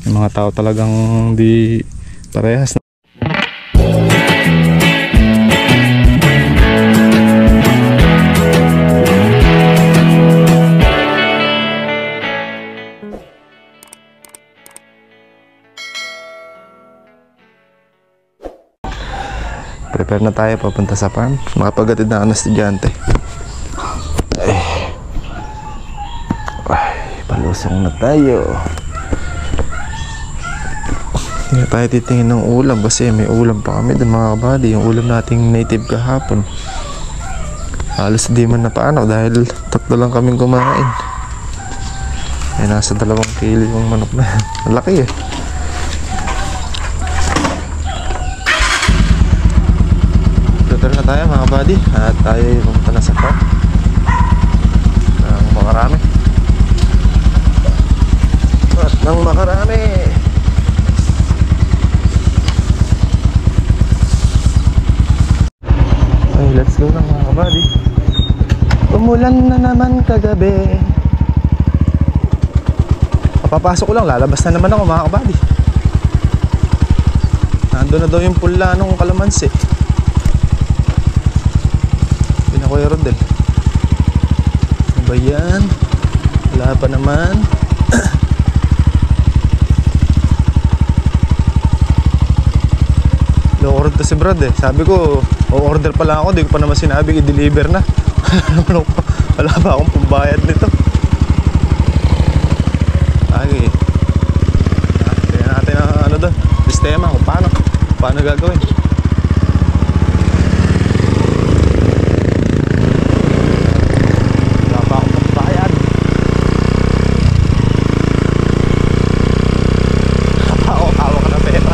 Yung mga tao talagang di parehas. Prepare na tayo papunta sa farm. Makapagatid na ako ng estudyante. Ay, palusong na tayo. Hindi na tayo titingin ng ulam kasi may ulam pa kami dun mga kabady. Yung ulam nating native kahapon halos di man na paano dahil tatlo lang kaming kumain. Ay, nasa 2 kilo yung manok na. Ang laki eh. Prepare na tayo mga kabady at tayo pumunta na sa farm ng makarami. At ng makarami. Let's go na mga kabady. Umulan na naman kagabi. Papasok ko lang, lalabas na naman ako mga kabady. Nandun na daw yung pula nung kalamansi. Pinakuya Rodel. Ano ba yan? Wala pa naman. Order to si Brad eh. Sabi ko, o-order pa lang ako. Di ko pa naman sinabi, i-deliver na. Wala pa akong pambayad nito. Okay. Tignan natin ang ano doon, sistema kung paano gagawin. Wala pa akong pambayad. Hawak na pera.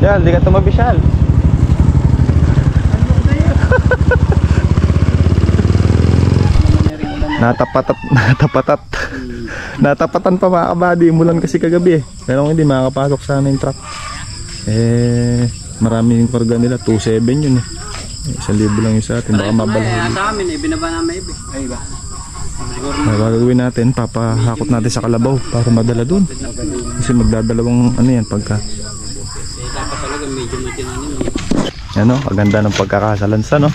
Yan, di ka tumabisyal. Natapatan pa mga kabady. Umulan kasi kagabi eh. Pero hindi makakapasok sa aming truck. Maraming karga nila. 2.7 yun eh. 1,000 lang yung sa atin. Baka mabalhin. Sa amin eh, binaba namin iba. Ay ba? Gagawin natin, papahakot natin sa kalabaw para madala dun. Kasi magdadalawang ano yan pagka. Dapat talaga medyo matinanin. Ano, aganda ng pagkakasalansa, no?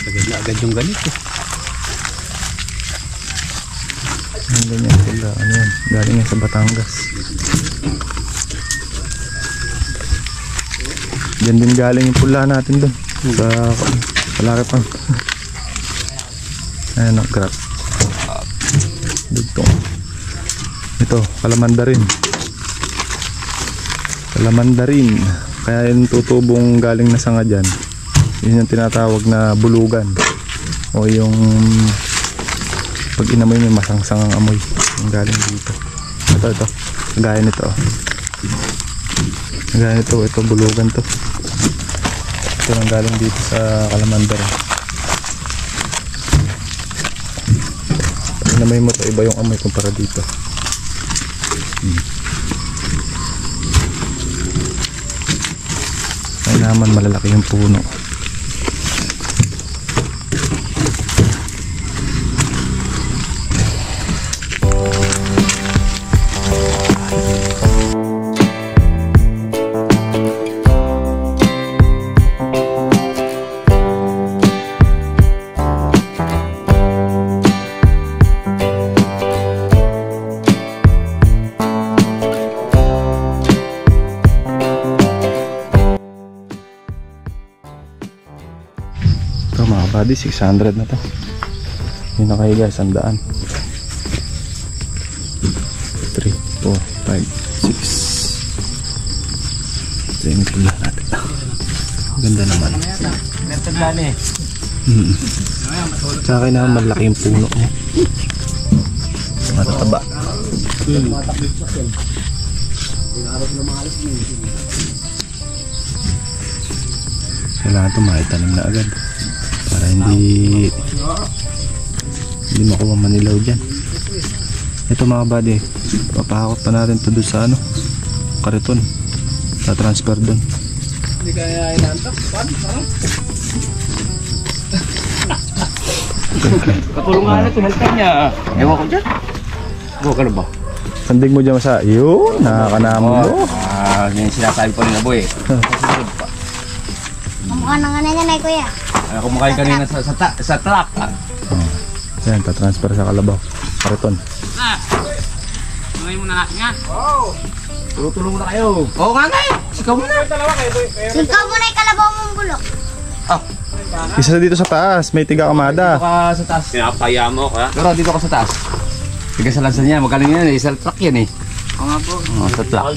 Agad na agad yung ganito. Ang ganyan sila, ano yan, galing yan sa Batangas. Diyan din galing yung pula natin doon sa Larapan. Ayan o, crap. Dito. Ito, kalamandarin. Kalamandarin. Kaya yung tutubong galing na sanga dyan, yun yung tinatawag na bulugan. O yung pag inamoy may masangsangang amoy. Yung galing dito. Ito. Gaya nito. Gaya nito, ito bulugan to. Ito yung galing dito sa kalamandarin. Inamoy mo to, iba yung amoy kumpara dito. Ay naman, malalaki yung puno. Mga buddy, 600 na to. Yun na kayo guys, 100. 3, 4, 5, 6. Ito yung pula natin. Ganda naman. Sa akin naman malaki yung puno niya. Matataba. Kailangan ito maitanim na agad para hindi makuha manilaw dyan. Ito mga buddy, papahakot pa natin ito doon sa ano, kariton, ta-transfer doon. Hindi kaya inantok. Katulungan na ito, halta niya. Ewan ko dyan. Ewan ka na ba? Sandig mo dyan sa, yun, nakakanamo mo. Yan sinasabi ko nila boy. Kamukha na nga na yan, kuya. Kumakain kanina sa truck. Yan, ta-transfer sa kalabaw, kariton. Ngayon muna natin nga. Oo. Tulong muna kayo. Oo nga nga eh. Sikaw muna. Sikaw mo na yung kalabaw mong bulok. Isa dito sa taas, may tiga kamada. Dito ka sa taas. Pinapaya mo ka. Pero dito ka sa taas. Tiga sa lansan niya. Magaling yan eh. Sa truck yan eh. Oo nga po. Oo, sa truck.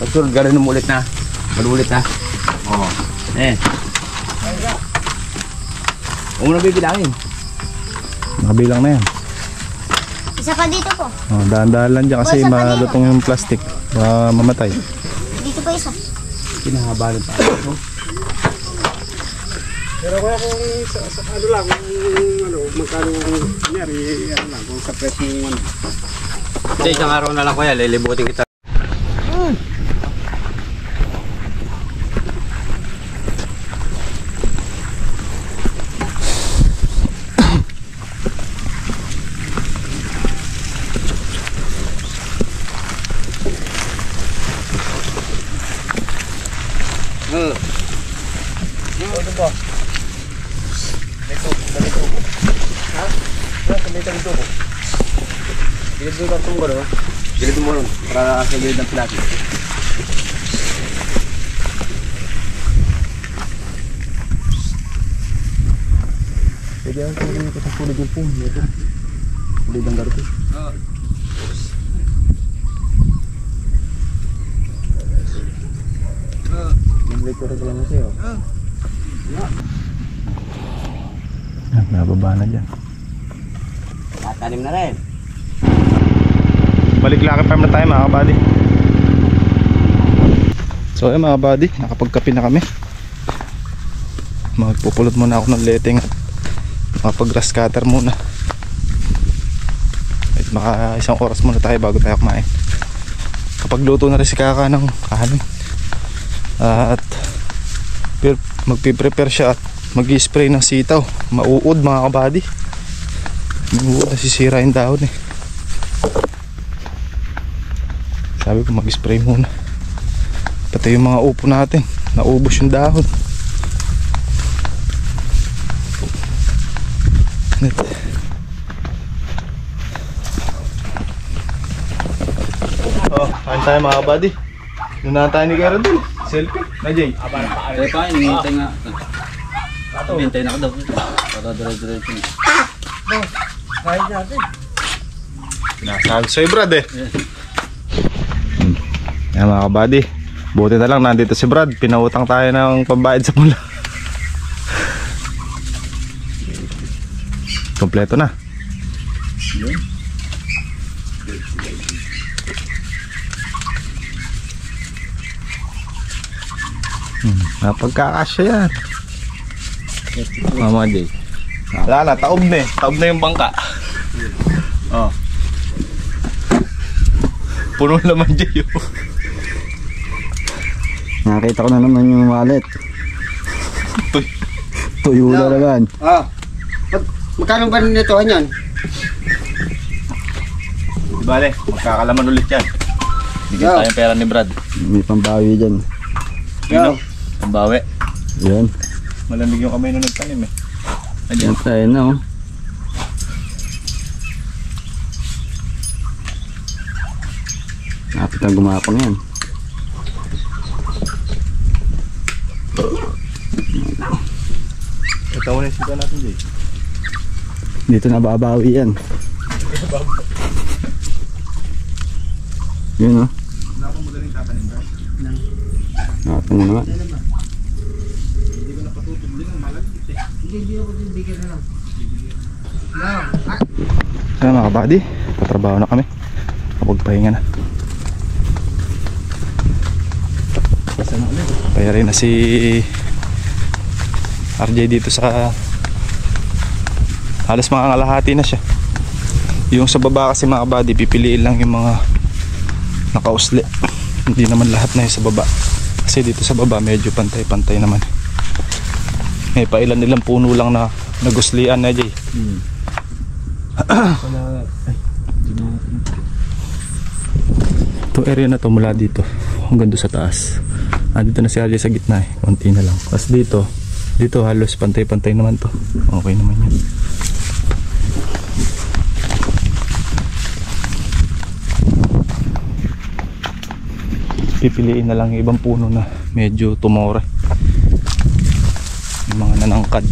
Pagsunod, gano'n mo ulit na. Malulit na. Oo. Huwag mo na bibilangin. Nakabilang na yan. Isa pa dito po. Oh, dahan-dahan lang dyan kasi Isa pa dito. malutong yung plastic. Baka mamatay. Dito pa isa. Kinahabalan pa. Pero kaya kung sa ano lang, kung ano, magkano kung kunyari, ano lang, kung sa presyo yung ano. Hindi, isang araw na lang kuya, lilibutin kita. Gilid mo ron, para sa gilid ng pilati. Pwede ang tulong ko sa kulid yung pong. Ito. Kulid ang garito. Nag-break ko rin lang sa'yo. Nababa na dyan. Tatanim na rin. Balik Lucky Farm na tayo mga kabady. So ayun mga kabady, nakapagkape na kami. Magpupulot muna ako ng leteng at makapag-grass cutter muna. At maka isang oras muna tayo bago tayo kumain. Kapag luto na rin si Kaka ng kanin at magpiprepare siya at mag-i-spray ng sitaw. Mauud mga kabady. Mauud, nasisira yung dahon eh. Sabi ko mag-spray muna. Pati yung mga upo natin, naubos yung dahon. Oh, kain tayo mga kabady. Doon na tayo ni Kera dun. Selfie. Na Jay. Kaya pa, hinihintay nga. Hinihintay na ka daw. Para dire-diretso na. Kahit natin. Sinasabi sa'yo Brad eh. Yan mga kabady, buti na lang nandito si Brad. Pinautang tayo ng pambayad sa pula. Kompleto na. Napagkakasya yan. Mama Jay. Wala na, taob na eh. Taob na yung bangka. Oh. Puno laman dyan yun. Nakita ko na naman yung wallet. Tuyo na naman. Magkano ba nito yan? Di bale, magkakalaman ulit yan. Bigyan tayong pera ni Brad. May pambawi dyan. Yun o, pambawi. Yan. Malamig yung kamay nung nagtanim eh. Yan tayo na oh. Kapit ang gumapang yan. Ito na yung sita natin Jay. Dito na babawi yan. Yun oh. Napamadaling tatanim Brad. Nakapin na naman. Hindi ko napatutog din ang malagkit eh. Hindi ako bibigyan na lang. Kaya mga kabady, tatrabaho na kami. Kapagpahinga na. Payari na si RJ dito sa halos mga kalahati na siya. Yung sa baba kasi mga kabady, pipiliin lang yung mga nakausli. Hindi naman lahat na yung sa baba. Kasi dito sa baba medyo pantay-pantay naman. May pailan nilang puno lang na naguslian na Jay. Itong area na to mula dito hanggang doon sa taas. Dito na si RJ sa gitna eh. Konti na lang. Tapos dito halos pantay-pantay naman to. Okay naman yun. Pipiliin na lang yung ibang puno na medyo tumore. Yung mga nanangkad.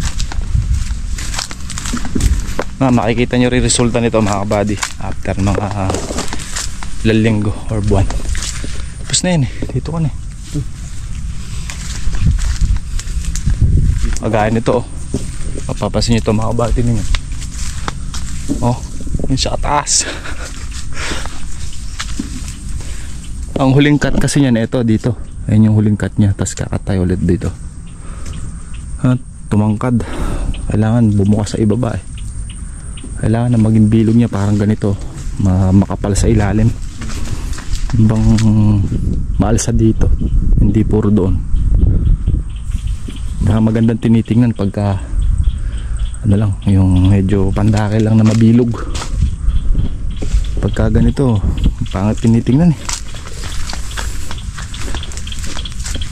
Makikita nyo rin resulta nito mga kabady after mga ilang linggo or buwan. Tapos na yun eh. Dito ka na eh. Kagaya nito oh. Mapapasin nyo ito mga kabady ninyo. Oh, yun sa taas. Ang huling cut kasi niyan ito dito. Ayun yung huling cut niya. Tapos kakatay ulit dito. Tumangkad. Kailangan bumuka sa ibaba eh. Kailangan na maging bilog niya parang ganito. Makapal sa ilalim. Bang maalsa dito. Hindi puro doon. Magandang tinitingnan pagka ano lang, yung medyo pandakil lang na mabilog. Pagka ganito, pangit tinitingnan eh.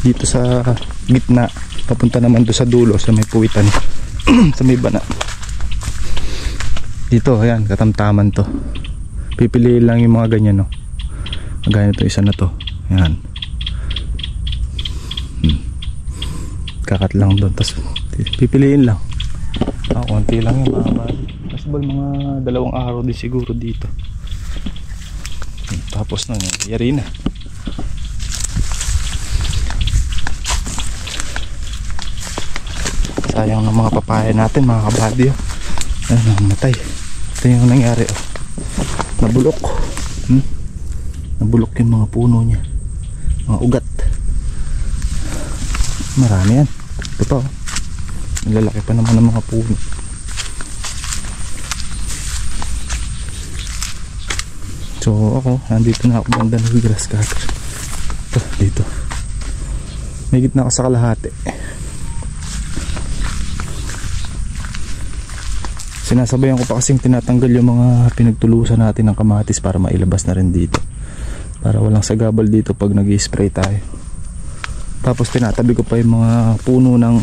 Dito sa gitna papunta naman doon sa dulo sa may puwitan sa may bana dito. Ayan, katamtaman to. Pipiliin lang yung mga ganyan no. Gaya nito isa na to. Ayan. Kakat lang doon. Tapos pipiliin lang. Konti lang yung mga bali. Possible mga 2 araw din siguro dito. Tapos na yari na. Sayang ng mga papaya natin mga kabady. Namatay. Ito yung nangyari oh. Nabulok. Nabulok yung mga puno niya. Mga ugat. Marami yan. Ito pa oh. Lalaki pa naman ng mga puno. So ako, nandito na ako banda ng grass cutter. Ito, dito. May gitna ako sa kalahati. Sinasabayan ko pa kasing tinatanggal yung mga pinagtulusan natin ng kamatis para mailabas na rin dito. Para walang sagabal dito pag nag-i-spray tayo. Tapos tinatabi ko pa yung mga puno ng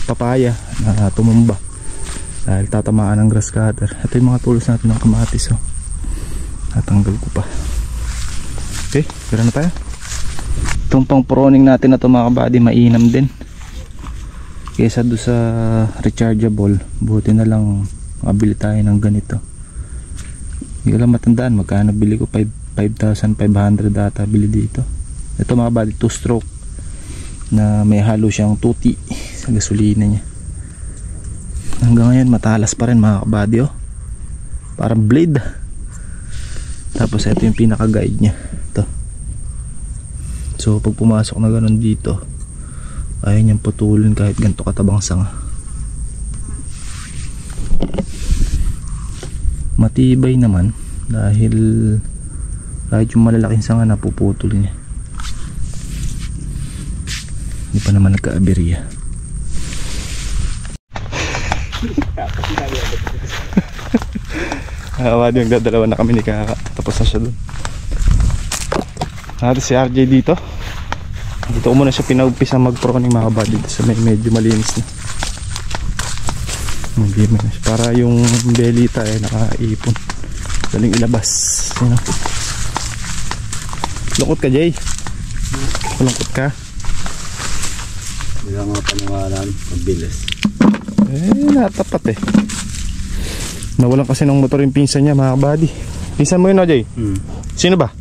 papaya na tumumba. Dahil tatamaan ng grass cutter. Ito yung mga tulos natin ng kamatis. Oh. Natanggal ko pa. Okay, tira na tayo. Itong pang proning natin na ito mga kabady, mainam din. Kesa doon sa rechargeable, buti na lang makabili tayo ng ganito. Hindi ko lang matandaan magkano bili ko. 5,500 data bili dito. Ito mga kabady, 2 stroke na may halo siyang tuti sa gasolina niya. Hanggang ngayon matalas pa rin mga kabady oh. Parang blade. Tapos ito yung pinaka guide niya. Ito. So pag pumasok na ganun dito, ayaw niyang putulin kahit ganito katabang sanga. Matibay naman dahil kahit yung malalaking sanga napuputol niya. Hindi pa naman nagka-aberya. Awad yung dadalawa na kami ni Kaka. Tapos na siya dun. Natin si RJ dito. Dito ko muna siya pinaumpisa mag-proning mga kabady. Dito sa medyo malinis na. Para yung belita ay nakaipon. Daling ilabas. You know? Lungkot ka Jay? Lungkot ka? Hindi lang mga paniwalaan. Mabilis. Natapat eh. Nawalan kasi ng motor yung pinsan niya mga kabady. Pinsan mo yun o Jay? Sino ba?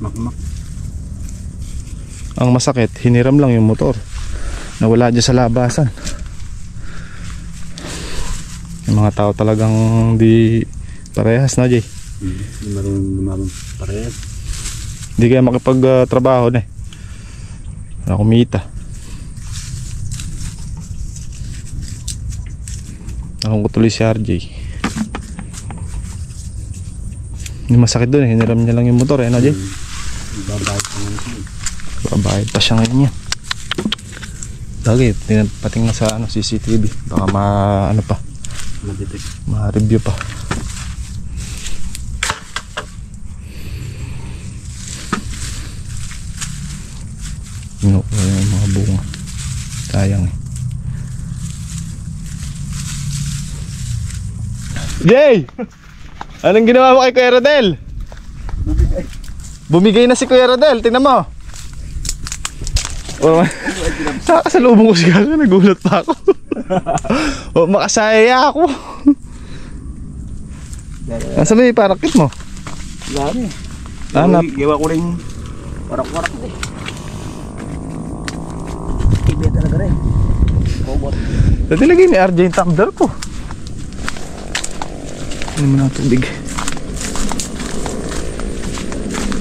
Makmak. Ang masakit, hiniram lang yung motor. Nawala dyan sa labasan. Yung mga tao talagang di parehas na Jay. Hindi marunong parehas. Hindi kaya makipagtrabaho na eh. Wala kumita. Nakong ko tuloy si RJ. Hindi masakit doon eh. Hiniram niya lang yung motor eh. Ano, Jay? Babayad pa naman siya. Babayad pa siya ngayon yan. Lagi, pating na sa CCTV. Baka ano pa. Madetect. Ma-review pa. Inukuha yung mga bunga. Sayang eh. Jay! Anong ginawa mo kay Kuya Rodel? Bumigay na si Kuya Rodel, tingnan mo. Oh, nakasalubong ko siya, nagulat pa ako. Oh, makasaya ako. Nasa may parakit mo? Lari. Hanap. Gawa ko rin warak-warak eh. Ibe talaga rin. Robot. Dati lagay ni RJ yung tumbler ko. Ano mo na tubig?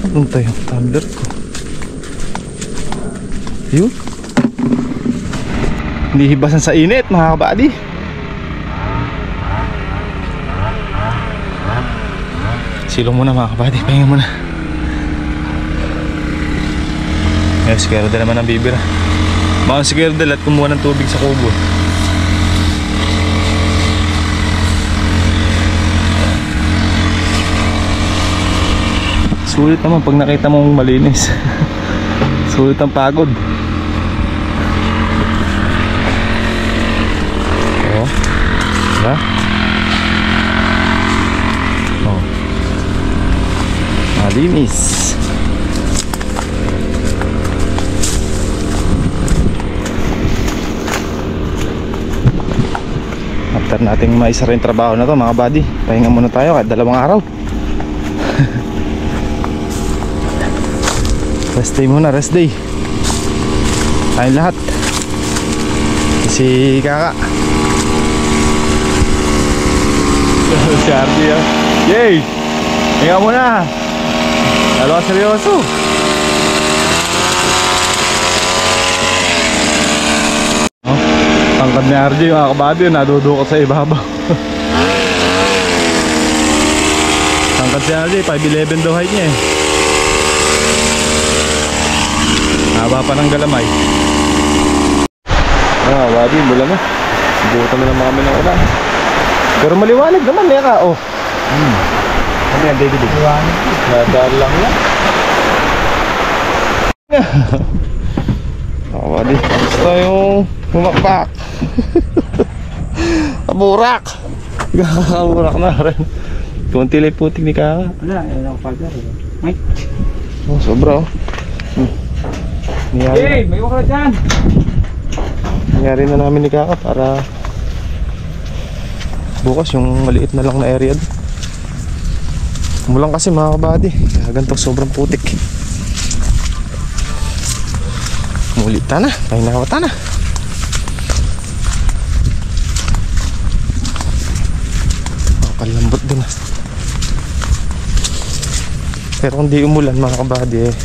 Anong tayo yung tumbler ko? Yun. Hindi hibasan sa init mga kabady. Silong muna mga kabady. Pahinga muna. Ngayon si Kuya Rodel naman ang bibira. Baka si Kuya Rodel at kumuha ng tubig sa kubo. Sulit naman pag nakita mong malinis. Sulit ang pagod. Oh. Diba? Oh. Malinis. After nating maisara yung trabaho na to mga buddy, pahinga muna tayo kahit 2 araw. Rest day muna, rest day. Tayong lahat. Si Kaka. Si Ardy ah. Yay! Hinga muna. Lalo ka seryoso. Oh, tangkad ni Ardy yung kakabado yun. Nadudukot sa ibabaw. Tangkad si Ardy, 5'11" daw height niya eh. Haba pa ng galamay. Ah, wadi, mula na. Buta na naman kami ng ulan. Pero maliwanag naman, Neka. Oh. Ano yan, David? Maliwanag. Nadaan lang yan. Ah, wadi. Gusto yung bumakbak. Kaburak. Kaburak na rin. Kunti lang putik ni Kaka. Wala, yan ang pagkar. Mike. Oh, sobra oh. Hey, may wakala dyan. Nangyari na namin ni Kaka para bukas yung maliit na lang na area doon. Umulan kasi mga kabady, kaya ganito sobrang putik. Mulita na, pahinawata na. Kalambot din ah. Pero kung di umulan mga kabady eh,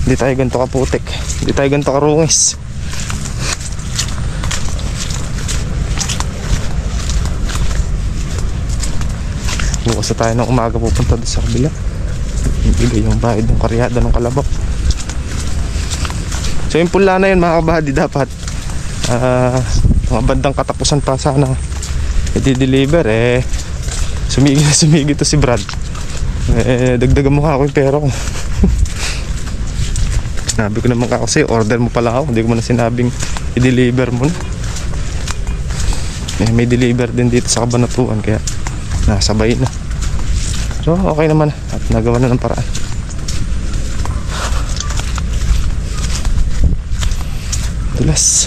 hindi tayo ganito kaputik, hindi tayo ganito karungis. Bukas na tayo ng umaga pupunta doon sa kabila. Ibigay yung bayad ng karyada ng Kalabaw. So yung pula na yun mga kabady, dapat mga bandang katapusan pa sana i-deliver eh. Sumigi to si Brad eh, dagdagan mo ka ako yung pera ko. Sinabi ko naman kasi order mo pala ako, hindi ko man na sinabing i-deliver mo na. May deliver din dito sa Kabanatuan kaya nasabay na. So okay naman at nagawa na ng paraan. Dulas.